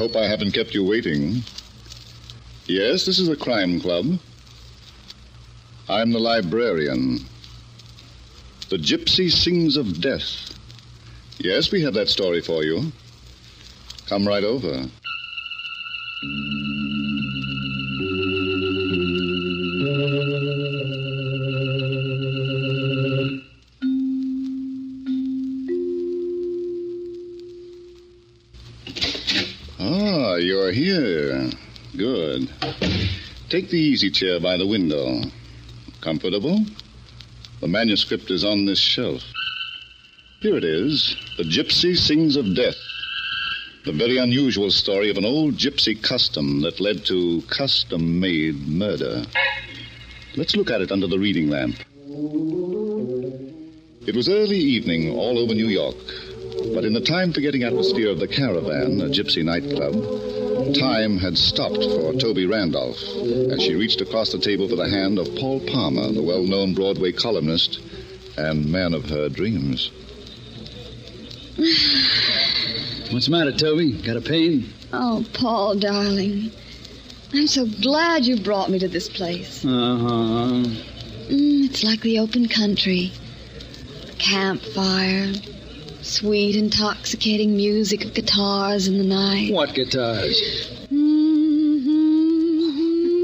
hope I haven't kept you waiting. Yes, this is a crime club. I'm the librarian. The Gypsy sings of death. Yes, we have that story for you. Come right over. Ah, you're here. Good. Take the easy chair by the window. Comfortable? The manuscript is on this shelf. Here it is. The Gypsy Sings of Death. The very unusual story of an old gypsy custom that led to custom-made murder. Let's look at it under the reading lamp. It was early evening all over New York, but in the time-forgetting atmosphere of the Caravan, a gypsy nightclub, time had stopped for Toby Randolph as she reached across the table for the hand of Paul Palmer, the well-known Broadway columnist and man of her dreams. What's the matter, Toby? Got a pain? Oh, Paul, darling. I'm so glad you brought me to this place. Uh-huh. It's like the open country. Campfire. Sweet, intoxicating music of guitars in the night. What guitars?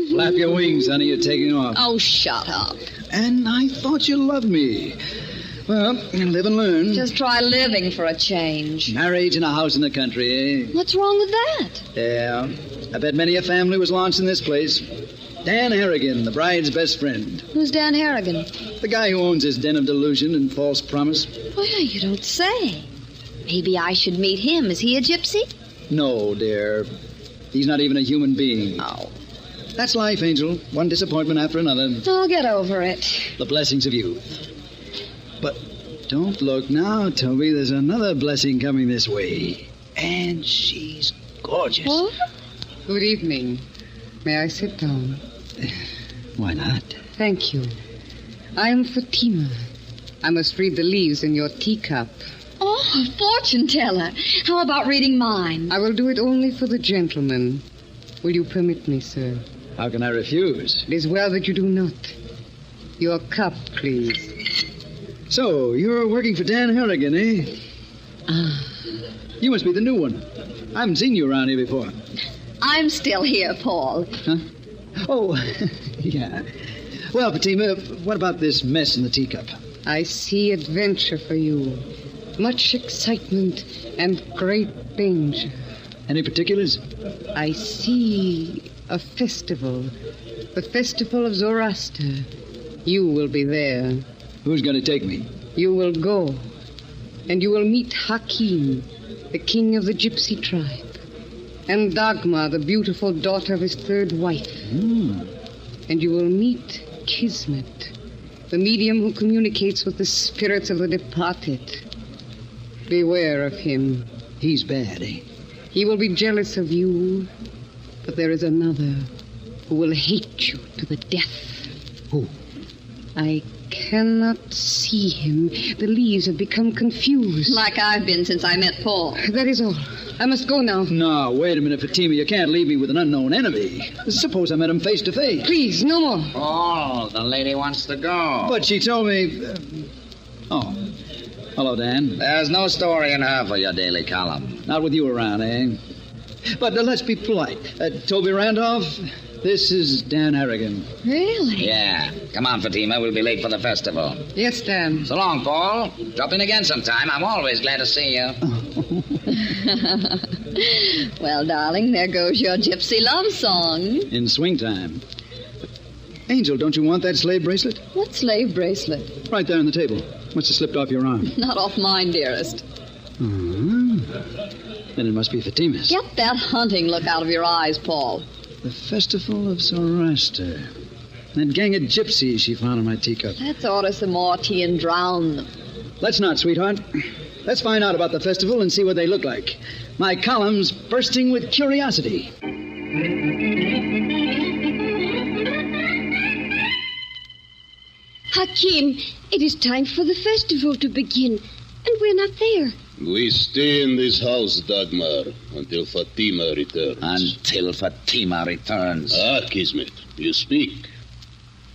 Flap your wings, honey. You're taking off. Oh, shut up. And I thought you loved me. Well, live and learn. Just try living for a change. Marriage in a house in the country, eh? What's wrong with that? Yeah. I bet many a family was launched in this place. Dan Harrigan, the bride's best friend. Who's Dan Harrigan? The guy who owns his den of delusion and false promise. Well, you don't say. Maybe I should meet him. Is he a gypsy? No, dear. He's not even a human being. Oh. That's life, Angel. One disappointment after another. I'll get over it. The blessings of youth. But don't look now, Toby. There's another blessing coming this way. And she's gorgeous. What? Good evening. May I sit down? Why not? Thank you. I am Fatima. I must read the leaves in your teacup. Oh, fortune teller. How about reading mine? I will do it only for the gentleman. Will you permit me, sir? How can I refuse? It is well that you do not. Your cup, please. So, you're working for Dan Harrigan, eh? You must be the new one. I haven't seen you around here before. I'm still here, Paul. Huh? Oh, yeah. Well, Fatima, what about this mess in the teacup? I see adventure for you. Much excitement and great danger. Any particulars? I see a festival. The festival of Zoroaster. You will be there. Who's going to take me? You will go. And you will meet Hakim, the king of the Gypsy tribe. And Dagmar, the beautiful daughter of his third wife. And you will meet Kismet, the medium who communicates with the spirits of the departed. Beware of him. He's bad, eh? He will be jealous of you, but there is another who will hate you to the death. Who? I cannot see him. The leaves have become confused. Like I've been since I met Paul. That is all. I must go now. No, wait a minute, Fatima. You can't leave me with an unknown enemy. Suppose I met him face to face. Please, no more. Oh, the lady wants to go. But she told me... Oh. Hello, Dan. There's no story in her for your daily column. Not with you around, eh? But let's be polite. Toby Randolph, this is Dan Harrigan. Really? Yeah. Come on, Fatima. We'll be late for the festival. Yes, Dan. So long, Paul. Drop in again sometime. I'm always glad to see you. Well, darling, there goes your gypsy love song. In swing time. Angel, don't you want that slave bracelet? What slave bracelet? Right there on the table. Must have slipped off your arm. Not off mine, dearest. Then it must be Fatima's. Get that hunting look out of your eyes, Paul. The Festival of Zoroaster. That gang of gypsies she found in my teacup. Let's order some more tea and drown them. Let's not, sweetheart. Let's find out about the festival and see what they look like. My column's bursting with curiosity. Hakim, it is time for the festival to begin, and we're not there. We stay in this house, Dagmar, until Fatima returns. Until Fatima returns. Ah, Kismet, you speak.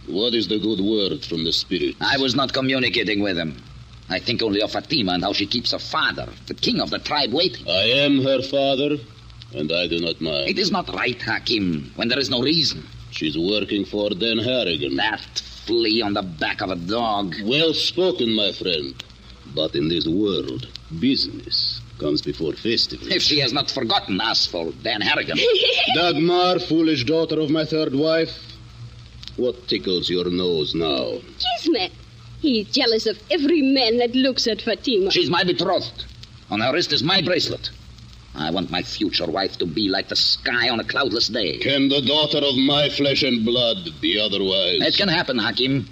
What is the good word from the spirit? I was not communicating with him. I think only of Fatima and how she keeps her father, the king of the tribe, waiting. I am her father, and I do not mind. It is not right, Hakim, when there is no reason. She's working for Dan Harrigan. That flea on the back of a dog. Well spoken, my friend. But in this world, business comes before festivals. If she has not forgotten us for Dan Harrigan. Dagmar, foolish daughter of my third wife, what tickles your nose now? Kismet. He's jealous of every man that looks at Fatima. She's my betrothed. On her wrist is my bracelet. I want my future wife to be like the sky on a cloudless day. Can the daughter of my flesh and blood be otherwise? It can happen, Hakim.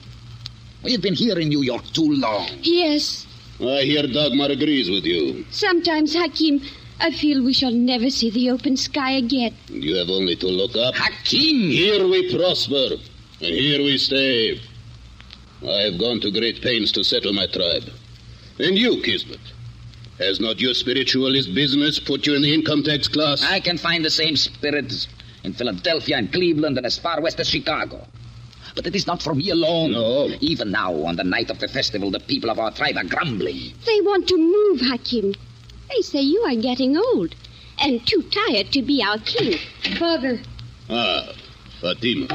We've been here in New York too long. Yes. I hear Dagmar agrees with you. Sometimes, Hakim, I feel we shall never see the open sky again. You have only to look up. Hakim! Here we prosper, and here we stay. I have gone to great pains to settle my tribe. And you, Kismet, has not your spiritualist business put you in the income tax class? I can find the same spirits in Philadelphia and Cleveland and as far west as Chicago. But it is not for me alone. No. Even now, on the night of the festival, the people of our tribe are grumbling. They want to move, Hakim. They say you are getting old and too tired to be our king. Father, Ah, Fatima.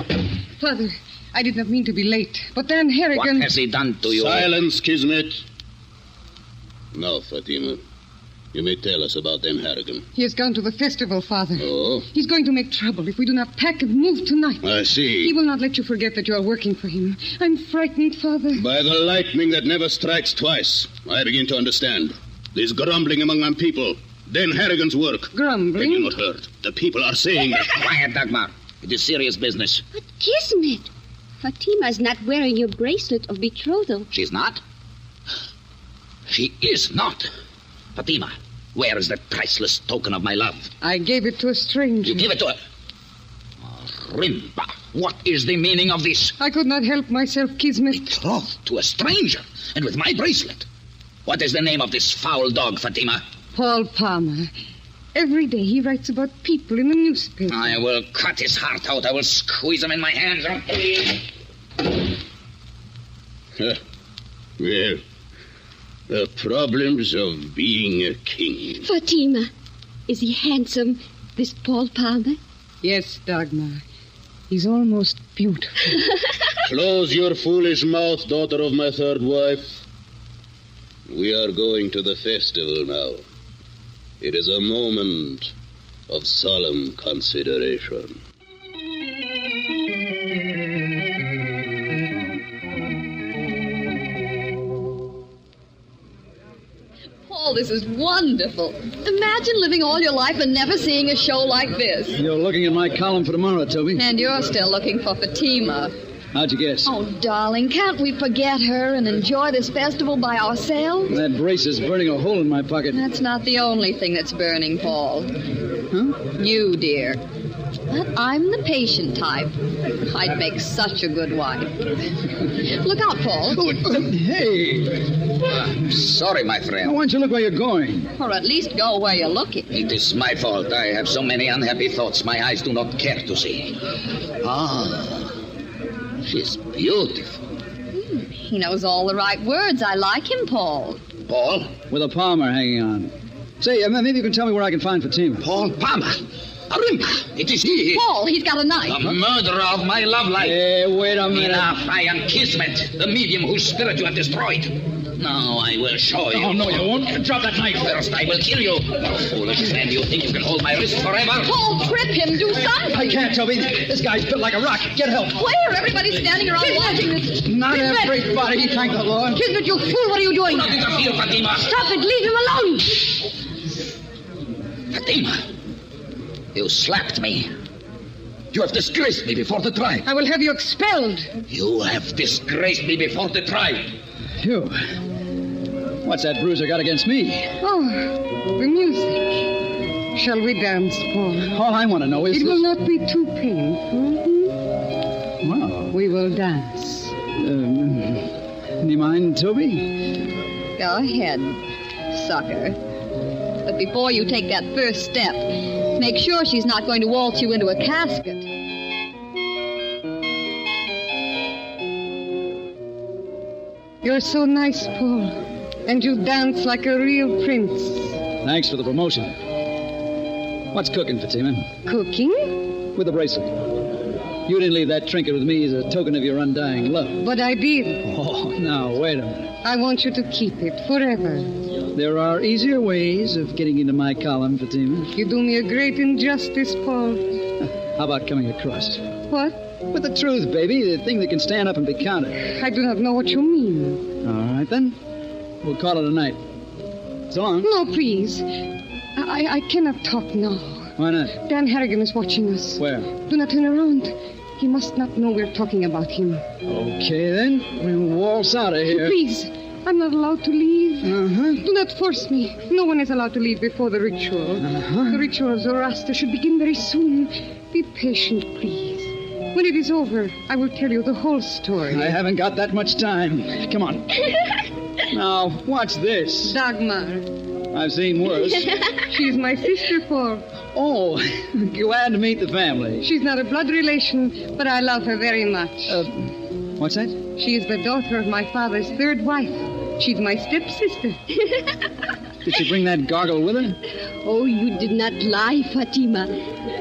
Father, I did not mean to be late, but Dan Harrigan... What has he done to you? Silence, Kismet. Now, Fatima, you may tell us about Dan Harrigan. He has gone to the festival, Father. Oh? He's going to make trouble if we do not pack and move tonight. I see. He will not let you forget that you are working for him. I'm frightened, Father. By the lightning that never strikes twice, I begin to understand. There's grumbling among my people. Dan Harrigan's work. Have Grumbling? you not heard? The people are saying that... Quiet, Dagmar. It is serious business. But Kismet, Fatima's not wearing your bracelet of betrothal. She's not? She is not. Fatima, where is that priceless token of my love? I gave it to a stranger. You give it to her. Oh, Rimba, what is the meaning of this? I could not help myself, Kismet. Betrothed to a stranger, and with my bracelet. What is the name of this foul dog, Fatima? Paul Palmer. Every day he writes about people in the newspaper. I will cut his heart out. I will squeeze him in my hands. Well, the problems of being a king. Fatima, is he handsome, this Paul Palmer? Yes, Dagmar. He's almost beautiful. Close your foolish mouth, daughter of my third wife. We are going to the festival now. It is a moment of solemn consideration. Paul, this is wonderful. Imagine living all your life and never seeing a show like this. You're looking at my column for tomorrow, Toby. And you're still looking for Fatima. How'd you guess? Oh, darling, can't we forget her and enjoy this festival by ourselves? That brace is burning a hole in my pocket. That's not the only thing that's burning, Paul. Huh? You, dear. But I'm the patient type. I'd make such a good wife. Look out, Paul. Hey! Sorry, my friend. Why don't you look where you're going? Or at least go where you're looking. It is my fault. I have so many unhappy thoughts my eyes do not care to see. Ah, she's beautiful. He knows all the right words. I like him, Paul. Paul? With a Palmer hanging on. Say, maybe you can tell me where I can find Fatima. Paul Palmer. Arimba, it is he. Paul, he's got a knife. The murderer of my love life. Hey, wait a minute. Enough, I am Kismet, the medium whose spirit you have destroyed. Now I will show you. Oh, no, you won't. Drop that knife. First, I will kill you. Foolish man, you think you can hold my wrist forever? Paul, trip him. Do something. I can't, Toby. This guy's built like a rock. Get help. Where? Everybody's standing around watching this. Not Kismet. everybody, thank the Lord. Kismet, you fool. What are you doing? Do not interfere, Fatima. Stop it. Leave him alone. Fatima, you slapped me. You have disgraced me before the tribe. I will have you expelled. You have disgraced me before the tribe. Phew. What's that bruiser got against me? Oh, the music. Shall we dance, Paul? All I want to know is... It will not be too painful. Well, We will dance. do you mind, Toby? Go ahead, sucker. But before you take that first step, make sure she's not going to waltz you into a casket. You're so nice, Paul. And you dance like a real prince. Thanks for the promotion. What's cooking, Fatima? Cooking? With the bracelet. You didn't leave that trinket with me as a token of your undying love. But I did. Oh, now, wait a minute. I want you to keep it forever. There are easier ways of getting into my column, Fatima. You do me a great injustice, Paul. How about coming across? What? With the truth, baby, the thing that can stand up and be counted. I do not know what you mean. All right, then. We'll call it a night. So long. No, please. I cannot talk now. Why not? Dan Harrigan is watching us. Where? Do not turn around. He must not know we're talking about him. Okay, then. We'll waltz out of here. Please, I'm not allowed to leave. Uh-huh. Do not force me. No one is allowed to leave before the ritual. Uh-huh. The ritual of Zoroaster should begin very soon. Be patient, please. When it is over, I will tell you the whole story. I haven't got that much time. Come on. Now, what's this? Dagmar. I've seen worse. She's my sister, Paul. Oh, glad to meet the family. She's not a blood relation, but I love her very much. What's that? She is the daughter of my father's third wife. She's my stepsister. Did she bring that gargle with her? Oh, you did not lie, Fatima.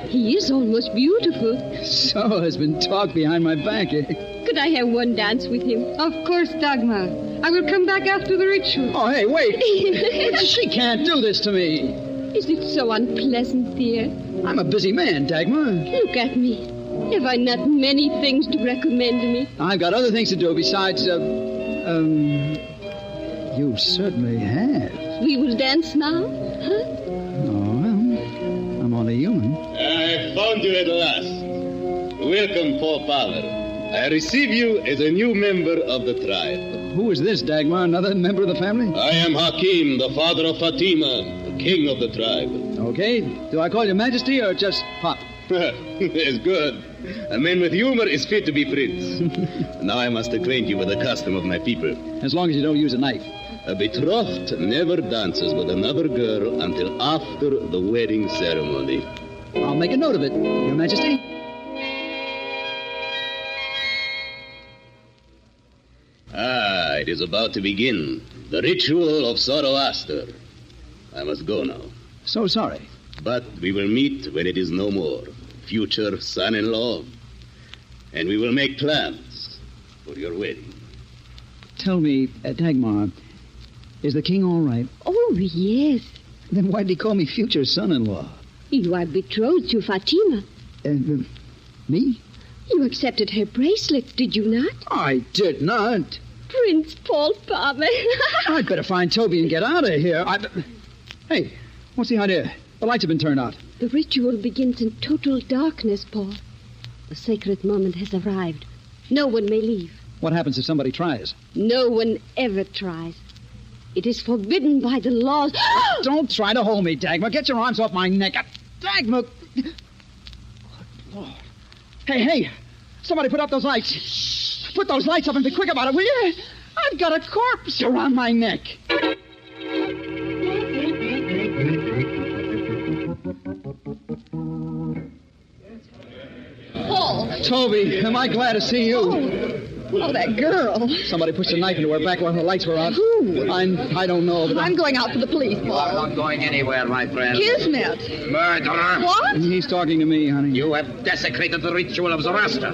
He is almost beautiful. So has been talk behind my back. Could I have one dance with him? Of course, Dagmar. I will come back after the ritual. Oh, hey, wait. She can't do this to me. Is it so unpleasant, dear? I'm a busy man, Dagmar. Look at me. Have I not many things to recommend me? I've got other things to do besides, you certainly have. We will dance now, huh? Oh, well, I'm only human. I found you at last. Welcome, Paul Power. I receive you as a new member of the tribe. Who is this, Dagmar? Another member of the family? I am Hakim, the father of Fatima, the king of the tribe. Okay. Do I call you Majesty or just Pop? It's good. A man with humor is fit to be prince. Now I must acquaint you with the custom of my people. As long as you don't use a knife. A betrothed never dances with another girl until after the wedding ceremony. I'll make a note of it, Your Majesty. It is about to begin. The ritual of Zoroaster. I must go now. So sorry. But we will meet when it is no more. Future son-in-law. And we will make plans for your wedding. Tell me, Dagmar, is the king all right? Oh, yes. Then why did he call me future son-in-law? You are betrothed to Fatima. Me? You accepted her bracelet, did you not? I did not. Prince Paul Palmer. I'd better find Toby and get out of here. Hey, what's the idea? The lights have been turned out. The ritual begins in total darkness, Paul. The sacred moment has arrived. No one may leave. What happens if somebody tries? No one ever tries. It is forbidden by the laws. Don't try to hold me, Dagmar. Get your arms off my neck. Dagmar! Good Lord. Hey, somebody put up those lights. Put those lights up and be quick about it, will you? I've got a corpse around my neck. Paul! Toby, am I glad to see you? Oh, that girl. Somebody pushed a knife into her back while the lights were on. Who? I don't know, but I'm going out for the police, I'm Paul. not going anywhere, my friend. Kismet. Murderer. What? He's talking to me, honey. You have desecrated the ritual of Zoroaster.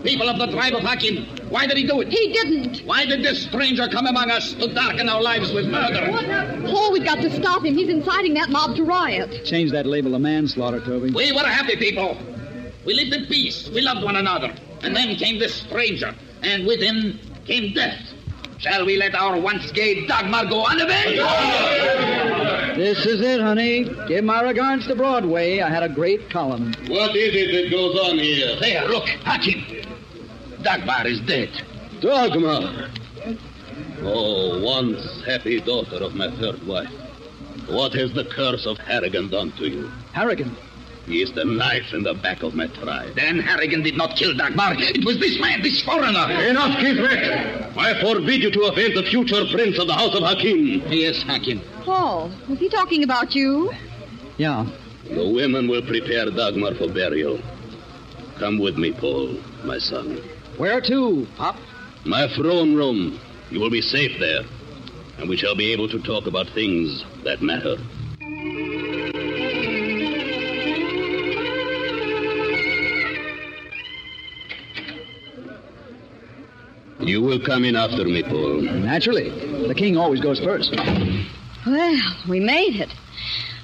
People of the tribe of Hakim, why did he do it? He didn't. Why did this stranger come among us to darken our lives with murder? Paul, we've got to stop him. He's inciting that mob to riot. Change that label to manslaughter, Toby. We were happy people. We lived in peace. We loved one another. And then came this stranger. And with him came death. Shall we let our once gay Dagmar go unavenged? This is it, honey. Give my regards to Broadway. I had a great column. What is it that goes on here? There, look, Hakim. Dagmar is dead. Dagmar! Oh, once happy daughter of my third wife. What has the curse of Harrigan done to you? Harrigan? He is the knife in the back of my tribe. Dan Harrigan did not kill Dagmar. It was this man, this foreigner. Enough, Kismet. I forbid you to offend the future prince of the House of Hakim. Yes, Hakim. Paul, was he talking about you? Yeah. The women will prepare Dagmar for burial. Come with me, Paul, my son. Where to, Pop? My throne room. You will be safe there. And we shall be able to talk about things that matter. You will come in after me, Paul. Naturally. The king always goes first. Well, we made it.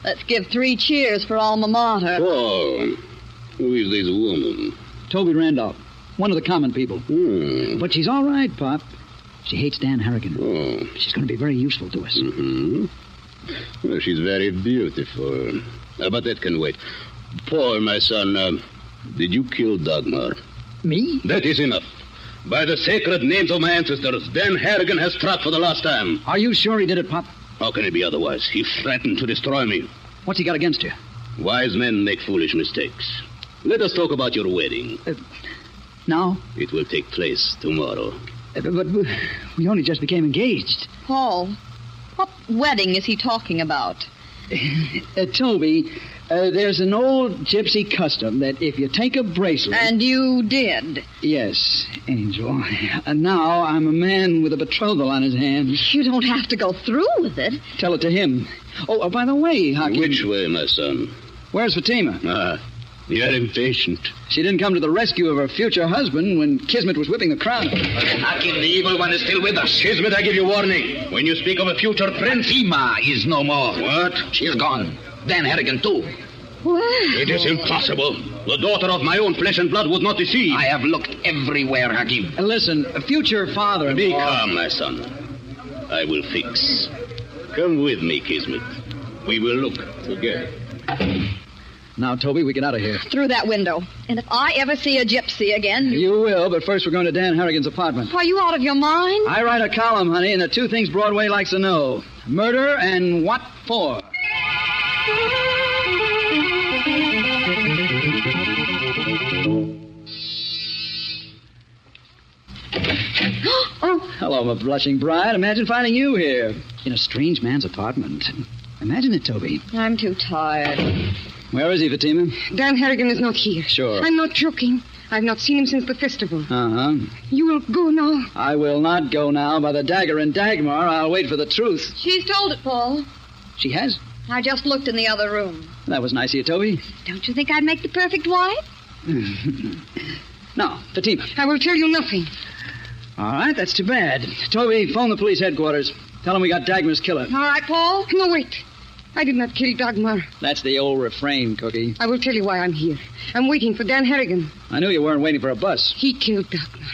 Let's give 3 cheers for alma mater. Paul, who is this woman? Toby Randolph, one of the common people. But she's all right, Pop. She hates Dan Harrigan. Oh. She's going to be very useful to us. Mm-hmm. Well, she's very beautiful. But that can wait. Paul, my son, did you kill Dagmar? Me? That is enough. By the sacred names of my ancestors, Dan Harrigan has struck for the last time. Are you sure he did it, Pop? How can it be otherwise? He threatened to destroy me. What's he got against you? Wise men make foolish mistakes. Let us talk about your wedding. Now? It will take place tomorrow. But we only just became engaged. Paul, what wedding is he talking about? Toby, there's an old gypsy custom that if you take a bracelet... And you did? Yes, Angel. And now I'm a man with a betrothal on his hand. You don't have to go through with it. Tell it to him. Oh, by the way, Hakim... Which way, my son? Where's Fatima? You're impatient. She didn't come to the rescue of her future husband when Kismet was whipping the crowd. Hakim, the evil one is still with us. Kismet, I give you warning. When you speak of a future prince... Fatima is no more. What? She is gone. Dan Harrigan, too. Well... It is impossible. The daughter of my own flesh and blood would not deceive. I have looked everywhere, Hakim. Listen, a future father... Be calm, my son. I will fix. Come with me, Kismet. We will look together. Now, Toby, we get out of here. Through that window. And if I ever see a gypsy again... You will, but first we're going to Dan Harrigan's apartment. Are you out of your mind? I write a column, honey, and the 2 things Broadway likes to know. Murder and what for. Oh, hello, my blushing bride. Imagine finding you here in a strange man's apartment. Imagine it, Toby. I'm too tired. Where is he, Fatima? Dan Harrigan is not here. Sure. I'm not joking. I've not seen him since the festival. Uh-huh. You will go now. I will not go now. By the dagger and Dagmar, I'll wait for the truth. She's told it, Paul. She has? I just looked in the other room. That was nice of you, Toby. Don't you think I'd make the perfect wife? Now, Fatima. I will tell you nothing. All right, that's too bad. Toby, phone the police headquarters. Tell them we got Dagmar's killer. All right, Paul. No, wait. I did not kill Dagmar. That's the old refrain, Cookie. I will tell you why I'm here. I'm waiting for Dan Harrigan. I knew you weren't waiting for a bus. He killed Dagmar.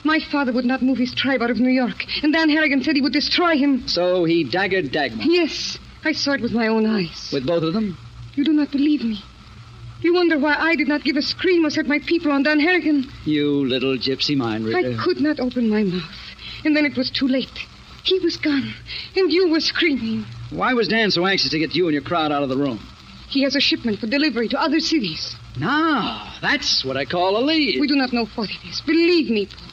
My father would not move his tribe out of New York, and Dan Harrigan said he would destroy him. So he daggered Dagmar? Yes. I saw it with my own eyes. With both of them? You do not believe me. You wonder why I did not give a scream or set my people on Dan Harrigan. You little gypsy mind reader. I could not open my mouth. And then it was too late. He was gone, and you were screaming. Why was Dan so anxious to get you and your crowd out of the room? He has a shipment for delivery to other cities. Now, that's what I call a lead. We do not know what it is. Believe me, Paul.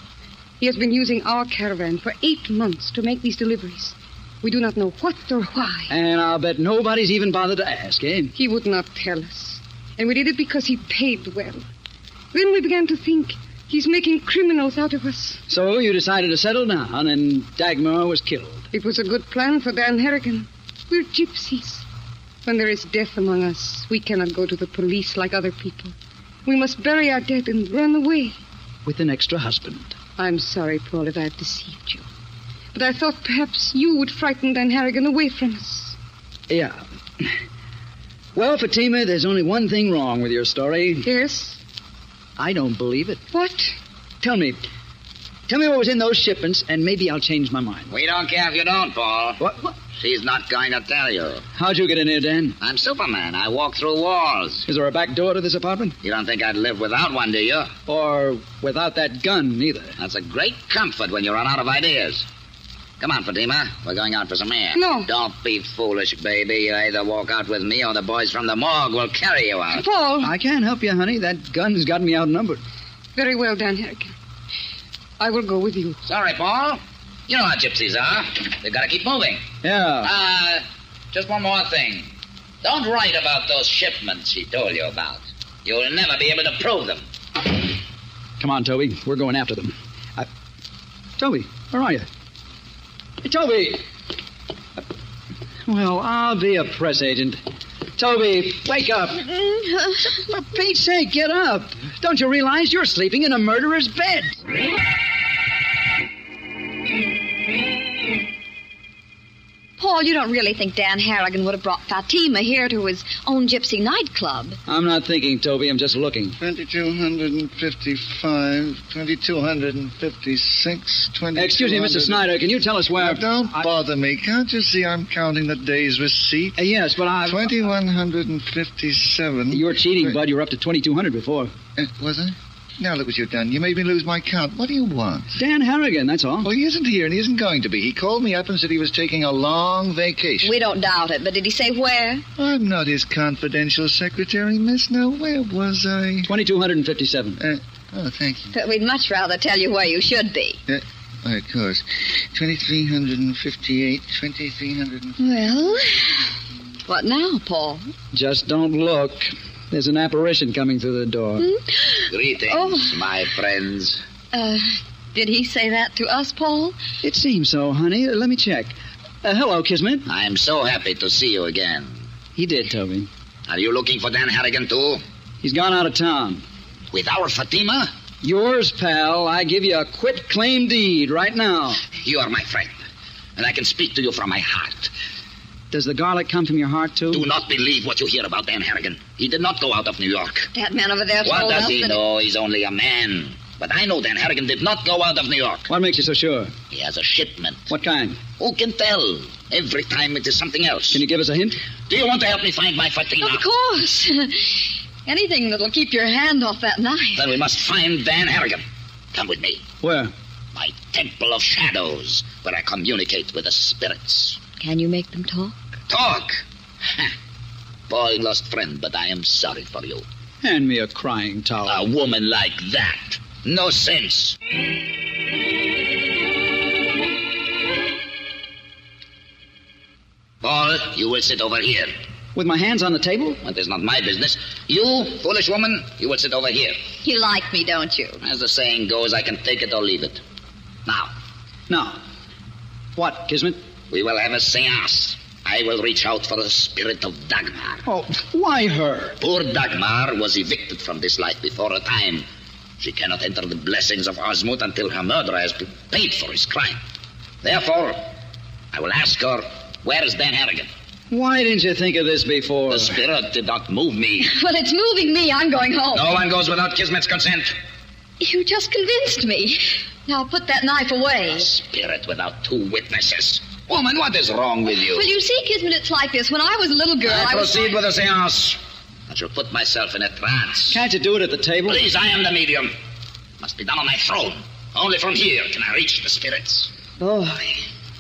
He has been using our caravan for 8 months to make these deliveries. We do not know what or why. And I'll bet nobody's even bothered to ask, eh? He would not tell us. And we did it because he paid well. Then we began to think he's making criminals out of us. So you decided to settle down, and Dagmar was killed. It was a good plan for Dan Harrigan. We're gypsies. When there is death among us, we cannot go to the police like other people. We must bury our dead and run away. With an extra husband. I'm sorry, Paul, if I've deceived you. But I thought perhaps you would frighten Dan Harrigan away from us. Yeah. Well, Fatima, there's only one thing wrong with your story. Yes? I don't believe it. What? Tell me what was in those shipments, and maybe I'll change my mind. We don't care if you don't, Paul. What? She's not going to tell you. How'd you get in here, Dan? I'm Superman. I walk through walls. Is there a back door to this apartment? You don't think I'd live without one, do you? Or without that gun, either? That's a great comfort when you run out of ideas. Come on, Fatima. We're going out for some air. No. Don't be foolish, baby. You either walk out with me or the boys from the morgue will carry you out. Paul. I can't help you, honey. That gun's got me outnumbered. Very well, Dan Harrigan. I will go with you. Sorry, Paul. You know how gypsies are. They've got to keep moving. Yeah. Just one more thing. Don't write about those shipments she told you about. You'll never be able to prove them. Come on, Toby. We're going after them. Toby, where are you? Hey, Toby! Well, I'll be a press agent. Toby, wake up. For Pete's sake, get up. Don't you realize you're sleeping in a murderer's bed? Paul, you don't really think Dan Harrigan would have brought Fatima here to his own gypsy nightclub? I'm not thinking, Toby. I'm just looking. 2255, 2256, 22... Excuse me, Mr. Snyder. Can you tell us where... Now, don't bother me. Can't you see I'm counting the day's receipt? Yes, but I... 2157. You're cheating, Bud. You were up to 2200 before. Was I? Now look what you've done. You made me lose my count. What do you want? Dan Harrigan, that's all. Well, he isn't here, and he isn't going to be. He called me up and said he was taking a long vacation. We don't doubt it, but did he say where? I'm not his confidential secretary, miss. Now, where was I? 2257. Thank you. But we'd much rather tell you where you should be. Of course. 2358, 2300... Well, what now, Paul? Just don't look. There's an apparition coming through the door. Greetings, my friends. Did he say that to us, Paul? It seems so, honey. Let me check. Hello, Kismet. I'm so happy to see you again. He did, Toby. Are you looking for Dan Harrigan, too? He's gone out of town. With our Fatima? Yours, pal. I give you a quit claim deed right now. You are my friend, and I can speak to you from my heart. Does the garlic come from your heart, too? Do not believe what you hear about Dan Harrigan. He did not go out of New York. That man over there told us What does he that know? He's only a man. But I know Dan Harrigan did not go out of New York. What makes you so sure? He has a shipment. What kind? Who can tell? Every time it is something else. Can you give us a hint? Do you want to help me find my Fatima? Of course. Anything that'll keep your hand off that knife. Then we must find Dan Harrigan. Come with me. Where? My Temple of Shadows, where I communicate with the spirits. Can you make them talk? Talk? Boy, lost friend, but I am sorry for you. Hand me a crying towel. A woman like that. No sense. Paul, you will sit over here. With my hands on the table? That is not my business. You, foolish woman, you will sit over here. You like me, don't you? As the saying goes, I can take it or leave it. Now, what, Kismet? we will have a seance. I will reach out for the spirit of Dagmar. Oh, why her? Poor Dagmar was evicted from this life before her time. She cannot enter the blessings of Osmond until her murderer has been paid for his crime. Therefore, I will ask her, where is Dan Harrigan? Why didn't you think of this before? The spirit did not move me. Well, it's moving me. I'm going home. No one goes without Kismet's consent. You just convinced me. Now put that knife away. A spirit without two witnesses. Woman, what is wrong with you? Well, you see, Kismet, it's like this. When I was a little girl, I was... proceed with the seance. I shall put myself in a trance. Can't you do it at the table? Please, I am the medium. It must be done on my throne. Only from here can I reach the spirits. Boy,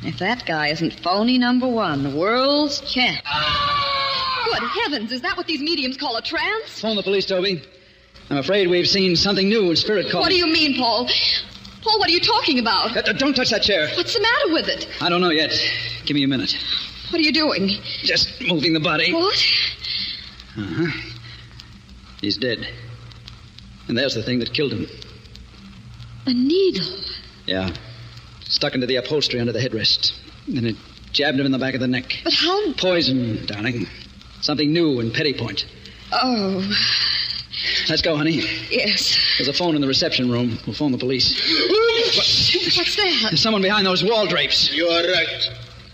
if that guy isn't phony number one, the world's champ. Good heavens, is that what these mediums call a trance? Phone the police, Toby. I'm afraid we've seen something new in spirit calling. What do you mean, Paul? Paul, what are you talking about? Don't touch that chair. What's the matter with it? I don't know yet. Give me a minute. What are you doing? Just moving the body. What? Uh-huh. He's dead. And there's the thing that killed him. A needle. Yeah. Stuck into the upholstery under the headrest. And it jabbed him in the back of the neck. But how... Poison, darling. Something new in Petty Point. Oh. Let's go, honey. Yes. There's a phone in the reception room. We'll phone the police. What's that? There's someone behind those wall drapes. You are right.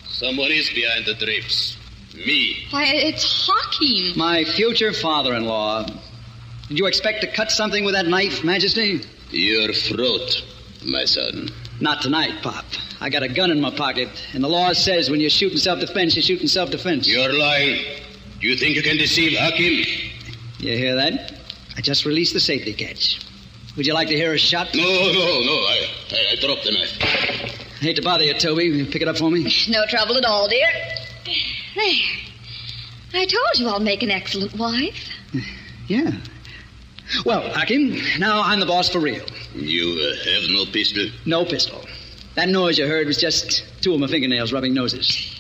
Someone is behind the drapes. Me. Why, it's Hakim. My future father-in-law. Did you expect to cut something with that knife, Majesty? Your throat, my son. Not tonight, Pop. I got a gun in my pocket, and the law says when you shoot in self-defense, you shoot in self-defense. You're lying. Do you think you can deceive Hakim? You hear that? I just released the safety catch. Would you like to hear a shot? No. I dropped the knife. Hate to bother you, Toby. Will you pick it up for me? No trouble at all, dear. There. I told you I'll make an excellent wife. Yeah. Well, Hakim, now I'm the boss for real. You have no pistol? No pistol. That noise you heard was just two of my fingernails rubbing noses.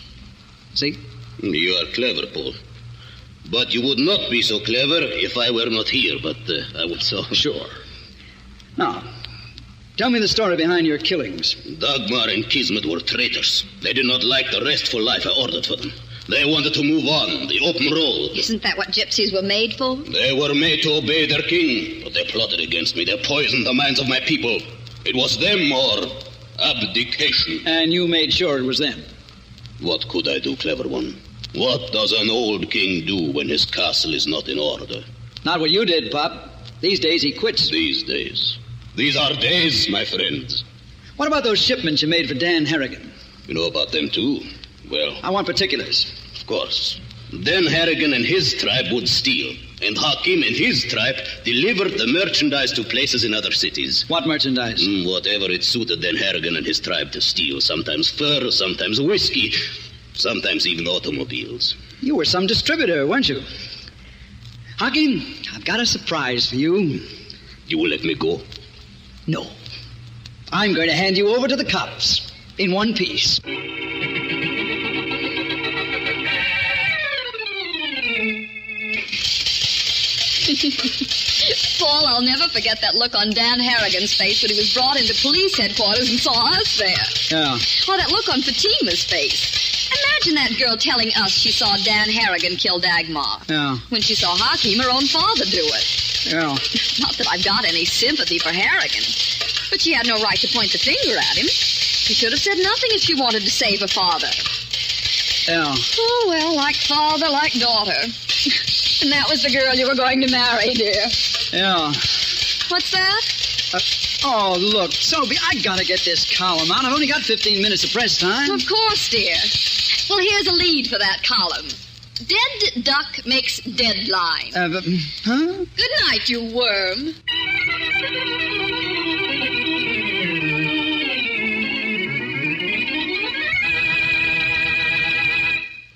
See? You are clever, Paul. But you would not be so clever if I were not here, but I would so. Sure. Now, tell me the story behind your killings. Dagmar and Kismet were traitors. They did not like the restful life I ordered for them. They wanted to move on, the open road. Isn't that what gypsies were made for? They were made to obey their king, but they plotted against me. They poisoned the minds of my people. It was them or abdication. And you made sure it was them? What could I do, clever one? What does an old king do when his castle is not in order? Not what you did, Pop. These days he quits. These days. These are days, my friends. What about those shipments you made for Dan Harrigan? You know about them, too? Well, I want particulars. Of course. Dan Harrigan and his tribe would steal, and Hakim and his tribe delivered the merchandise to places in other cities. What merchandise? Whatever it suited Dan Harrigan and his tribe to steal. Sometimes fur, sometimes whiskey, sometimes even automobiles. You were some distributor, weren't you? Hakim, I've got a surprise for you. You will let me go? No. I'm going to hand you over to the cops in one piece. Paul, I'll never forget that look on Dan Harrigan's face when he was brought into police headquarters and saw us there. Yeah. Or that look on Fatima's face. Imagine that girl telling us she saw Dan Harrigan kill Dagmar. Yeah. When she saw Hakim, her own father, do it. Yeah. Not that I've got any sympathy for Harrigan, but she had no right to point the finger at him. She should have said nothing if she wanted to save her father. Yeah. Oh, well, like father, like daughter. And that was the girl you were going to marry, dear. Yeah. What's that? Oh, look, Toby, I gotta get this column out. I've only got 15 minutes of press time. Of course, dear. Well, here's a lead for that column. Dead duck makes deadline. Huh? Good night, you worm.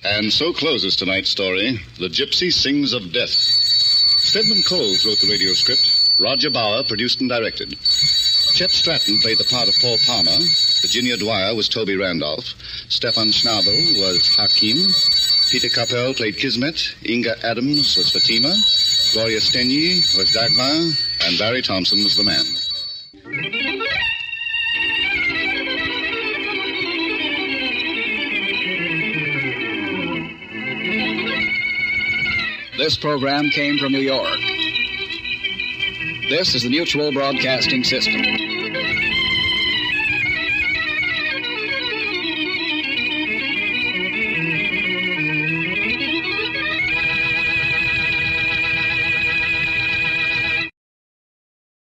And so closes tonight's story, The Gypsy Sings of Death. Stedman Coles wrote the radio script. Roger Bauer produced and directed. Chet Stratton played the part of Paul Palmer. Virginia Dwyer was Toby Randolph. Stefan Schnabel was Hakim. Peter Capel played Kismet. Inga Adams was Fatima. Gloria Stenyi was Dagmar. And Barry Thompson was the man. This program came from New York. This is the Mutual Broadcasting System.